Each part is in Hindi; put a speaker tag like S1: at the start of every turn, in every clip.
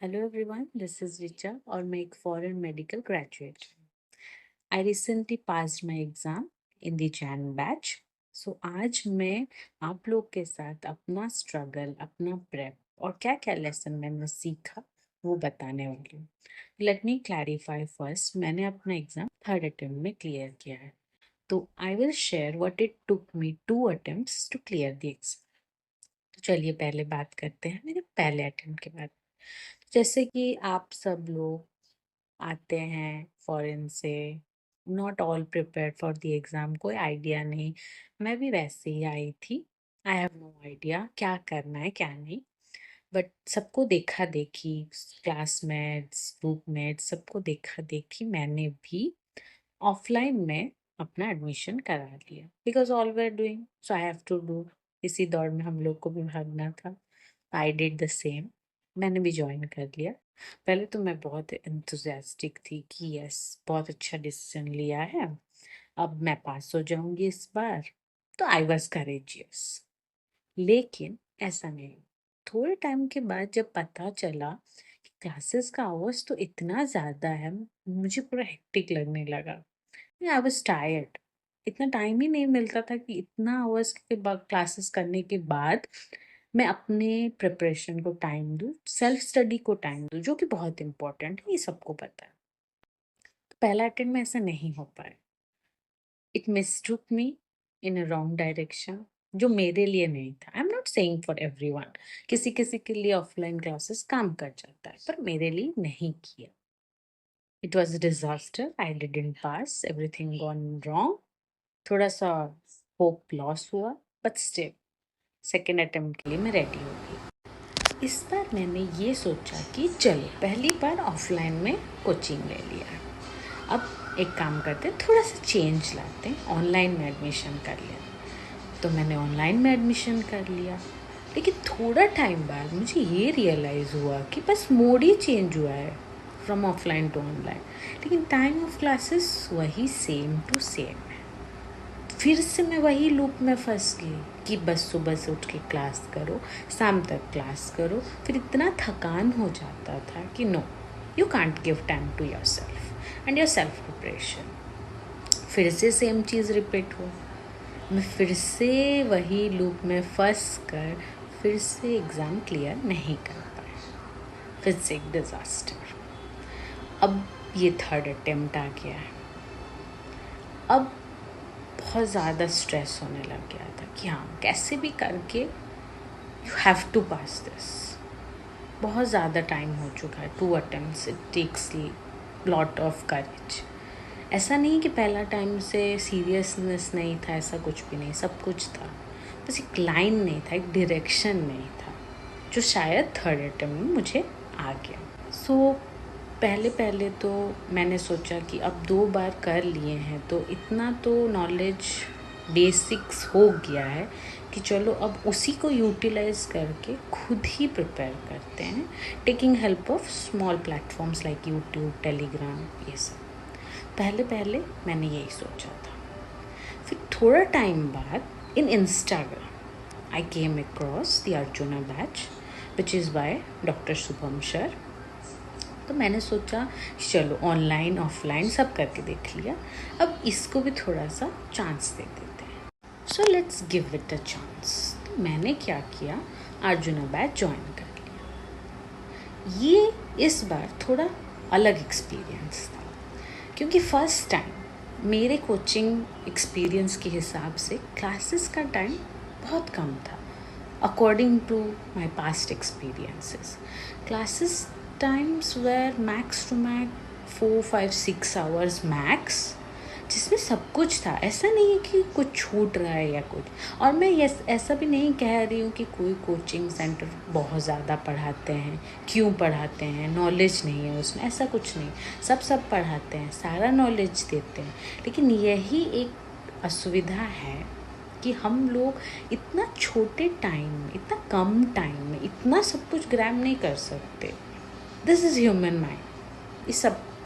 S1: Hello everyone, this is Richa और मैं एक foreign medical graduate. I recently passed my exam in the Jan batch. So आज मैं आप लोग के साथ अपना struggle, अपना prep और क्या-क्या lesson मैंने सीखा वो बताने वाली हूँ. Let me clarify first, मैंने अपना exam third attempt में clear किया है. तो I will share what it took me 2 attempts to clear the exam. तो चलिए पहले बात करते हैं मेरे पहले अटेम्प्ट के बाद. जैसे कि आप सब लोग आते हैं फॉरेन से, not all prepared for the exam, कोई आइडिया नहीं. मैं भी वैसे ही आई थी. आई हैव नो आइडिया क्या करना है क्या नहीं. बट सबको देखा देखी, क्लासमेट्स ग्रुपमेट्स सबको देखा देखी मैंने भी ऑफलाइन में अपना एडमिशन करा लिया. Because all were doing so I have to do. इसी दौड़ में हम लोग को भी भागना था. I did the same. मैंने भी ज्वाइन कर लिया. पहले तो मैं बहुत एंथुजियास्टिक थी कि यस बहुत अच्छा डिसीजन लिया है, अब मैं पास हो जाऊंगी इस बार. तो आई वॉज करेजियस. लेकिन ऐसा नहीं. थोड़े टाइम के बाद जब पता चला कि क्लासेस का आवर्स तो इतना ज्यादा है, मुझे पूरा हेक्टिक लगने लगा. I was tired. इतना टाइम ही नहीं मिलता था कि इतना आवर्स के बाद क्लासेस करने के बाद मैं अपने प्रिपरेशन को टाइम दूं, सेल्फ स्टडी को टाइम दूं, जो कि बहुत इंपॉर्टेंट है, ये सबको पता है. तो पहला अटेम्प्ट में ऐसा नहीं हो पाया. It mistook me in a wrong direction, जो मेरे लिए नहीं था. I am not saying for everyone. किसी किसी के लिए ऑफलाइन क्लासेस काम कर जाता है, पर मेरे लिए नहीं किया. It was a disaster. I didn't pass. Everything gone wrong. थोड़ा सा होप लॉस हुआ. बट स्टिल सेकेंड अटेम्प्ट के लिए मैं रेडी हो गई. इस बार मैंने ये सोचा कि चलो पहली बार ऑफलाइन में कोचिंग ले लिया. अब एक काम करते हैं, थोड़ा सा चेंज लाते हैं, ऑनलाइन में एडमिशन कर लिया. तो मैंने ऑनलाइन में एडमिशन कर लिया. लेकिन थोड़ा टाइम बाद मुझे ये रियलाइज़ हुआ कि बस मोड ही चेंज हुआ है फ्रॉम ऑफलाइन टू ऑनलाइन, लेकिन टाइम ऑफ क्लासेस वही सेम टू सेम. फिर से मैं वही लूप में फंस गई कि बस सुबह से उठ के क्लास करो, शाम तक क्लास करो. फिर इतना थकान हो जाता था कि no, you can't give time to yourself and your self preparation. फिर से सेम चीज़ रिपीट हुआ. मैं फिर से वही लूप में फंस कर फिर से एग्ज़ाम क्लियर नहीं कर पाया. फिर से एक डिज़ास्टर. अब ये थर्ड अटेम्प्ट आ गया है. अब बहुत ज़्यादा स्ट्रेस होने लग गया था कि हाँ कैसे भी करके you have to pass this. बहुत ज़्यादा टाइम हो चुका है. 2 attempts, it takes lot of courage. ऐसा नहीं कि पहला टाइम से सीरियसनेस नहीं था, ऐसा कुछ भी नहीं, सब कुछ था. बस एक लाइन नहीं था, एक डायरेक्शन नहीं था, जो शायद थर्ड अटेम्प्ट में मुझे आ गया. सो पहले पहले तो मैंने सोचा कि अब 2 बार कर लिए हैं तो इतना तो नॉलेज बेसिक्स हो गया है कि चलो अब उसी को यूटिलाइज करके खुद ही प्रिपेयर करते हैं, taking help of small platforms like YouTube, Telegram, ये सब. पहले पहले मैंने यही सोचा था. फिर थोड़ा टाइम बाद in Instagram I came across the Arjuna batch which is by doctor Shubham sir. तो मैंने सोचा चलो ऑनलाइन ऑफलाइन सब करके देख लिया, अब इसको भी थोड़ा सा चांस दे देते हैं. So let's give it a chance. तो मैंने क्या किया, अर्जुना बैच ज्वाइन कर लिया. ये इस बार थोड़ा अलग एक्सपीरियंस था, क्योंकि फर्स्ट टाइम मेरे कोचिंग एक्सपीरियंस के हिसाब से क्लासेस का टाइम बहुत कम था. According to my past experiences, classes times were max to max 4, 5, 6 hours max, जिसमें सब कुछ था. ऐसा नहीं है कि कुछ छूट रहा है या कुछ. और मैं ऐसा भी नहीं कह रही हूँ कि कोई कोचिंग सेंटर बहुत ज़्यादा पढ़ाते हैं, क्यों पढ़ाते हैं, नॉलेज नहीं है उसमें, ऐसा कुछ नहीं. सब पढ़ाते हैं, सारा नॉलेज देते हैं. लेकिन यही एक असुविधा है कि हम लोग इतना छोटे टाइम में, इतना कम टाइम में इतना सब कुछ ग्रैब नहीं कर सकते. This is human mind. ये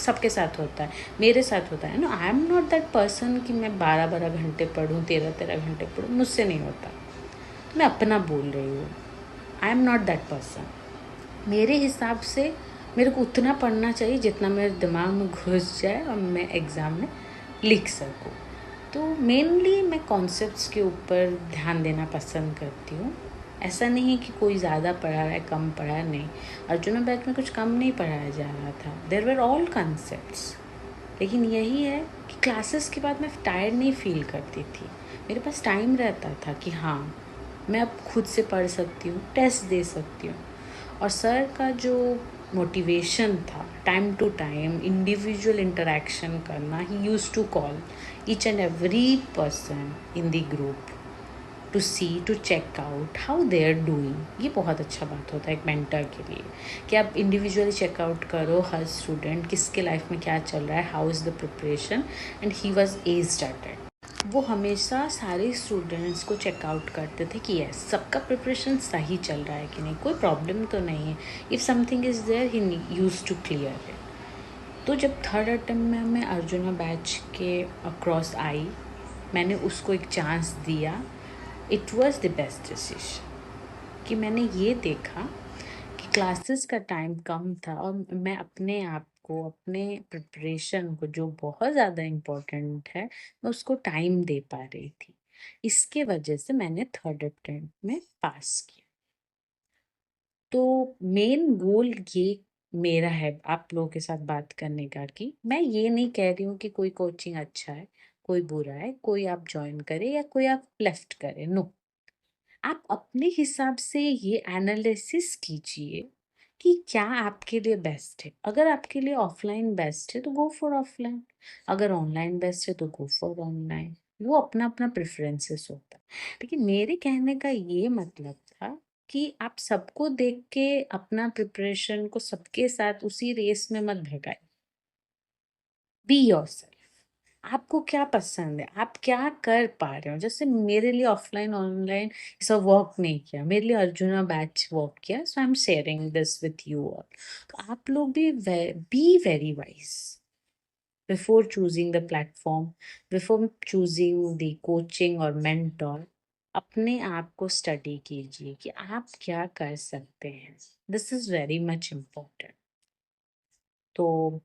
S1: सबके साथ होता है, मेरे साथ होता है ना. आई एम नॉट दैट पर्सन कि मैं 12 12 घंटे पढूं, 13 13 घंटे पढूं, मुझसे नहीं होता. मैं अपना बोल रही हूँ. आई एम नॉट दैट पर्सन. मेरे हिसाब से मेरे को उतना पढ़ना चाहिए जितना मेरे दिमाग में घुस जाए और मैं एग्ज़ाम में लिख सकूँ। तो मेनली मैं कॉन्सेप्ट्स के ऊपर ध्यान देना पसंद करती हूँ। ऐसा नहीं है कि कोई ज़्यादा पढ़ा रहा है, कम पढ़ा है, नहीं। अर्जुना बैच में कुछ कम नहीं पढ़ाया जा रहा था, देयर वर ऑल कॉन्सेप्ट्स। लेकिन यही है कि क्लासेस के बाद मैं टायर्ड नहीं फील करती थी। मेरे पास टाइम रहता था कि हाँ, मैं अब खुद से पढ़ सकती हूँ, टेस्ट दे सकती हूँ। और सर का जो मोटिवेशन था, time to time individual interaction करना, he use to call each and every person in the group to see, to check out how they are doing. ये बहुत अच्छा बात होता है एक मेंटर के लिए, कि आप इंडिविजुअली चेकआउट करो हर स्टूडेंट किसके लाइफ में क्या चल रहा है, how is the preparation. And he was aged at it. वो हमेशा सारे स्टूडेंट्स को चेकआउट करते थे कि यस, सबका प्रिपरेशन सही चल रहा है कि नहीं, कोई प्रॉब्लम तो नहीं है। If something is there he use to clear it. तो जब थर्ड अटेम्प्ट में मैं अर्जुना बैच के अक्रॉस आई, मैंने उसको एक चांस दिया। It was the best decision कि मैंने ये देखा कि क्लासेस का टाइम कम था और मैं अपने आप को, अपने प्रिपरेशन को, जो बहुत ज़्यादा इम्पोर्टेंट है, मैं उसको टाइम दे पा रही थी। इसके वजह से मैंने थर्ड अटेम्प्ट में पास किया। तो मेन गोल ये मेरा है आप लोगों के साथ बात करने का, कि मैं ये नहीं कह रही हूँ कि कोई कोचिंग अच्छा है, कोई बुरा है, कोई आप ज्वाइन करें या कोई आप लेफ्ट करें। नो, आप अपने हिसाब से ये एनालिसिस कीजिए कि क्या आपके लिए बेस्ट है। अगर आपके लिए ऑफलाइन बेस्ट है तो गो फॉर ऑफलाइन, अगर ऑनलाइन बेस्ट है तो गो फॉर ऑनलाइन। वो अपना अपना प्रेफरेंसेस होता है। लेकिन मेरे कहने का ये मतलब था कि आप सबको देख के अपना प्रिपरेशन को सबके साथ उसी रेस में मत भगाइए। Be yourself. आपको क्या पसंद है, आप क्या कर पा रहे हो। जैसे मेरे लिए ऑफलाइन ऑनलाइन सब वर्क नहीं किया, मेरे लिए अर्जुना बैच वर्क किया, so I am sharing this with you all. तो आप लोग भी be very wise before choosing the platform, before choosing the coaching और मेंटोर। अपने आप को स्टडी कीजिए कि आप क्या कर सकते हैं। This is very much important. तो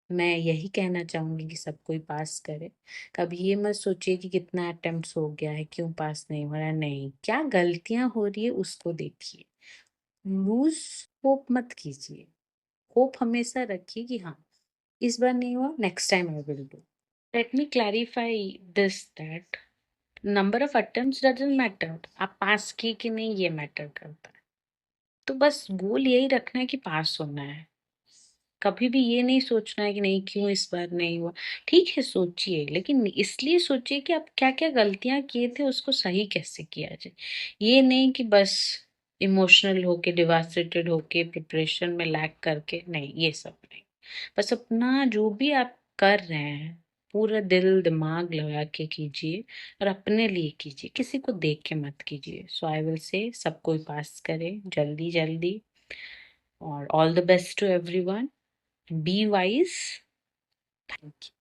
S1: मैं यही कहना चाहूँगी कि सब कोई पास करे। कभी ये मत सोचिए कि कितना अटेम्प्ट्स हो गया है, क्यों पास नहीं हो रहा है, नहीं, क्या गलतियाँ हो रही है उसको देखिए। लूज़ होप मत कीजिए। होप हमेशा रखिए कि हाँ, इस बार नहीं हुआ, next time I will do. Let me clarify this that number of attempts doesn't matter. आप पास किए कि नहीं ये मैटर करता है। तो बस गोल यही रखना है कि पास होना है। कभी भी ये नहीं सोचना है कि नहीं, क्यों इस बार नहीं हुआ। ठीक है, सोचिए, लेकिन इसलिए सोचिए कि आप क्या क्या गलतियां किए थे, उसको सही कैसे किया जाए। ये नहीं कि बस इमोशनल होके, डिवास्टेटेड होके, प्रिपरेशन में लैग करके, नहीं, ये सब नहीं। बस अपना जो भी आप कर रहे हैं पूरा दिल दिमाग लगा के कीजिए और अपने लिए कीजिए, किसी को देख के मत कीजिए। सो आई विल से सब कोई पास करे जल्दी जल्दी। और all the best to everyone. Be wise. Thank you.